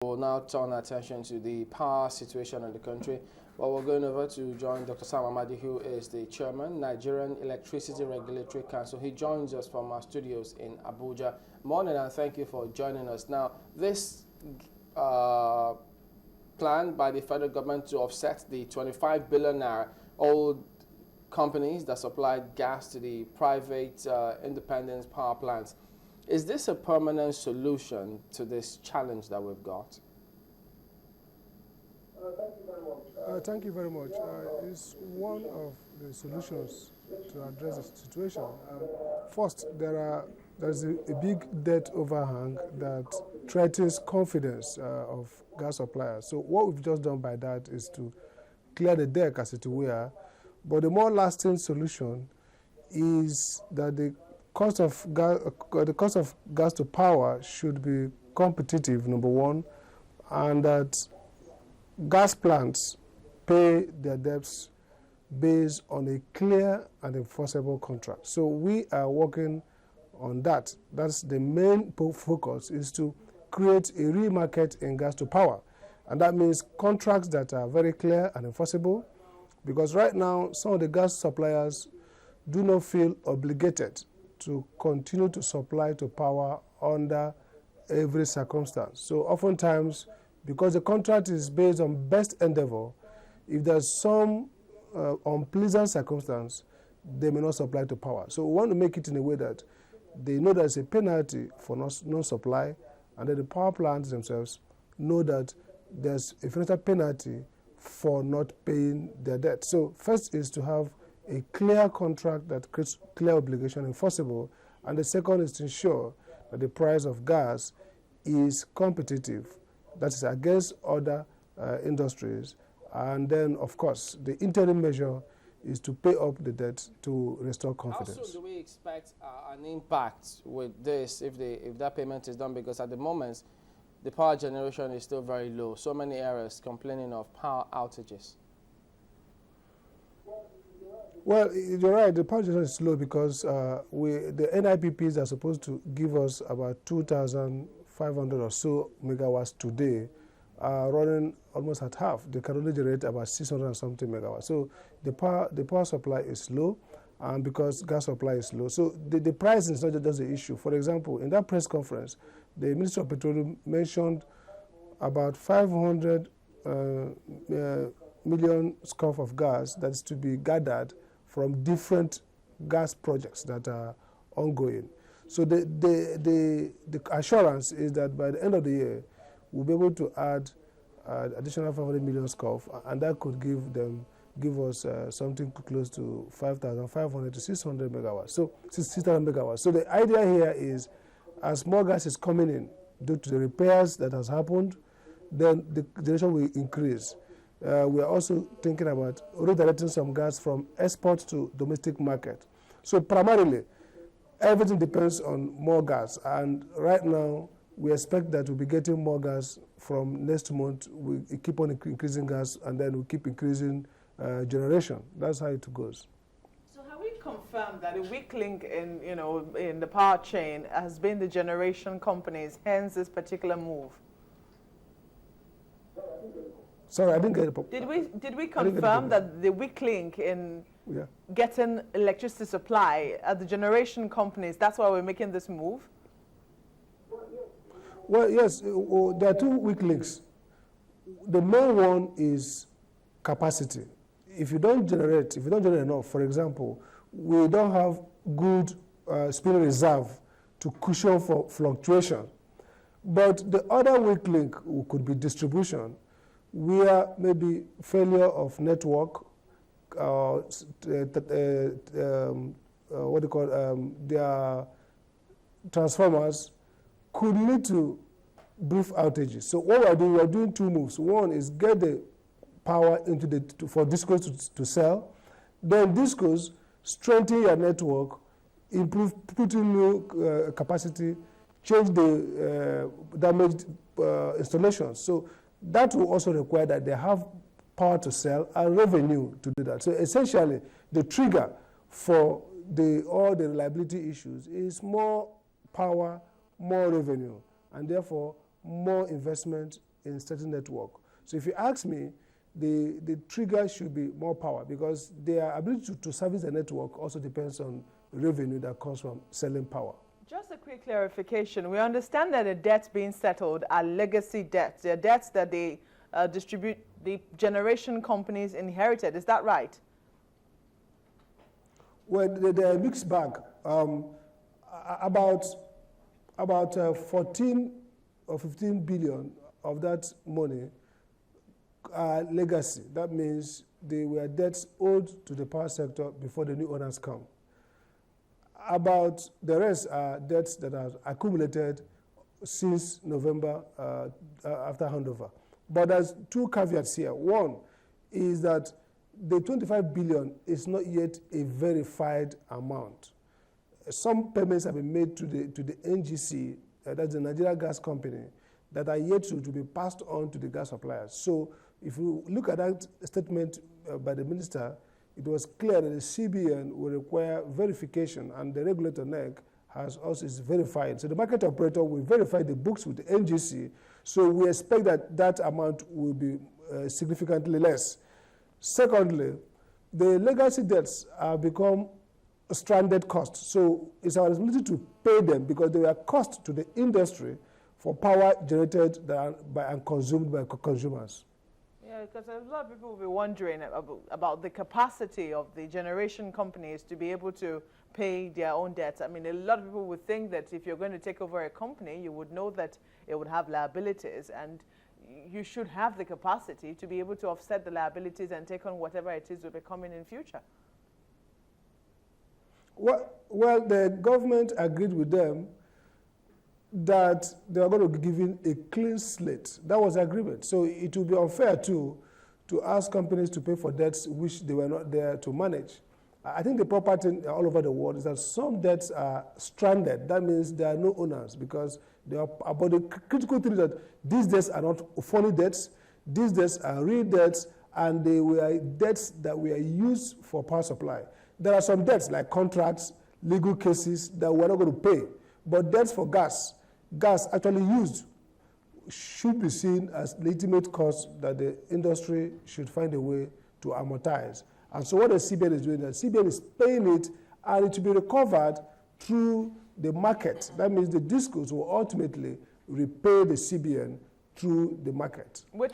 We'll now turn our attention to the power situation in the country. Well, we're going over to join Dr. Sam Amadi, who is the chairman, Nigerian Electricity Regulatory Council. He joins us from our studios in Abuja. Morning, and thank you for joining us. Now, this plan by the federal government to offset the 25 billion naira old companies that supplied gas to the private independent power plants. Is this a permanent solution to this challenge that we've got? Thank you very much. It's one of the solutions to address the situation. First, there's a big debt overhang that threatens confidence of gas suppliers. So what we've just done by that is to clear the deck, as it were. But the more lasting solution is that the cost of gas to power should be competitive, number one, and that gas plants pay their debts based on a clear and enforceable contract. So we are working on that. That's the main focus, is to create a real market in gas to power. And that means contracts that are very clear and enforceable, because right now some of the gas suppliers do not feel obligated to continue to supply to power under every circumstance. So oftentimes, because the contract is based on best endeavor, if there's some unpleasant circumstance, they may not supply to power. So we want to make it in a way that they know there's a penalty for non-supply, and that the power plants themselves know that there's a financial penalty for not paying their debt. So first is to have a clear contract that creates clear obligation enforceable, and the second is to ensure that the price of gas is competitive, that is against other industries. And then, of course, the interim measure is to pay up the debt to restore confidence. How soon do we expect an impact with this if that payment is done? Because at the moment, the power generation is still very low. So many areas complaining of power outages. Well, you're right. The power generation is low because the NIPPs are supposed to give us about 2,500 or so megawatts today, running almost at half. They can only generate about 600 and something megawatts. So the power supply is low, and because gas supply is low. So the pricing is not just the issue. For example, in that press conference, the Minister of Petroleum mentioned about 500 million scoop of gas that is to be gathered from different gas projects that are ongoing. So the assurance is that by the end of the year, we'll be able to add additional 500 million scoop, and that could give us something close to 5,500 to 600 megawatts. So 6,000 megawatts. So the idea here is, as more gas is coming in due to the repairs that has happened, then the generation will increase. We are also thinking about redirecting some gas from export to domestic market. So primarily, everything depends on more gas. And right now, we expect that we'll be getting more gas from next month. We keep on increasing gas, and then we keep increasing generation. That's how it goes. So have we confirmed that a weak link in the power chain has been the generation companies, hence this particular move? Sorry, I didn't get it. Did we confirm that the weak link in getting electricity supply at the generation companies, that's why we're making this move? Well, yes, there are two weak links. The main one is capacity. If you don't generate enough, for example, we don't have good spinning reserve to cushion for fluctuation. But the other weak link could be distribution, where maybe failure of network, their transformers could lead to brief outages. So what we are doing two moves. One is get the power into for discos to sell. Then discos strengthen your network, put in new capacity, change the damaged installations. So that will also require that they have power to sell and revenue to do that. So essentially, the trigger for all the reliability issues is more power, more revenue, and therefore more investment in certain network. So if you ask me, the trigger should be more power, because their ability to service the network also depends on revenue that comes from selling power. Just a quick clarification. We understand that the debts being settled are legacy debts. They're debts that the generation companies inherited. Is that right? Well, they're a mixed bag. About 14 or 15 billion of that money are legacy. That means they were debts owed to the power sector before the new owners come. About the rest are debts that are accumulated since November after handover. But there's two caveats here. One is that the 25 billion is not yet a verified amount. Some payments have been made to the NGC, that's the Nigeria Gas Company, that are yet to be passed on to the gas suppliers. So if you look at that statement by the minister, it was clear that the CBN will require verification, and the regulator NEC has also is verified. So the market operator will verify the books with the NGC. So we expect that that amount will be significantly less. Secondly, the legacy debts have become stranded costs. So it's our responsibility to pay them, because they were cost to the industry for power generated by and consumed by consumers. Yeah, because a lot of people will be wondering about the capacity of the generation companies to be able to pay their own debts. I mean, a lot of people would think that if you're going to take over a company, you would know that it would have liabilities, and you should have the capacity to be able to offset the liabilities and take on whatever it is will be coming in future. Well, the government agreed with them that they are going to be given a clean slate. That was the agreement. So it would be unfair to ask companies to pay for debts which they were not there to manage. I think the proper thing all over the world is that some debts are stranded. That means there are no owners, because they are about the critical thing that these debts are not funny debts, these debts are real debts, and they were debts that were used for power supply. There are some debts like contracts, legal cases that we're not going to pay, but debts for gas actually used, should be seen as legitimate costs that the industry should find a way to amortize. And so what the CBN is doing, the CBN is paying it, and it will be recovered through the market. That means the discos will ultimately repay the CBN through the market. Which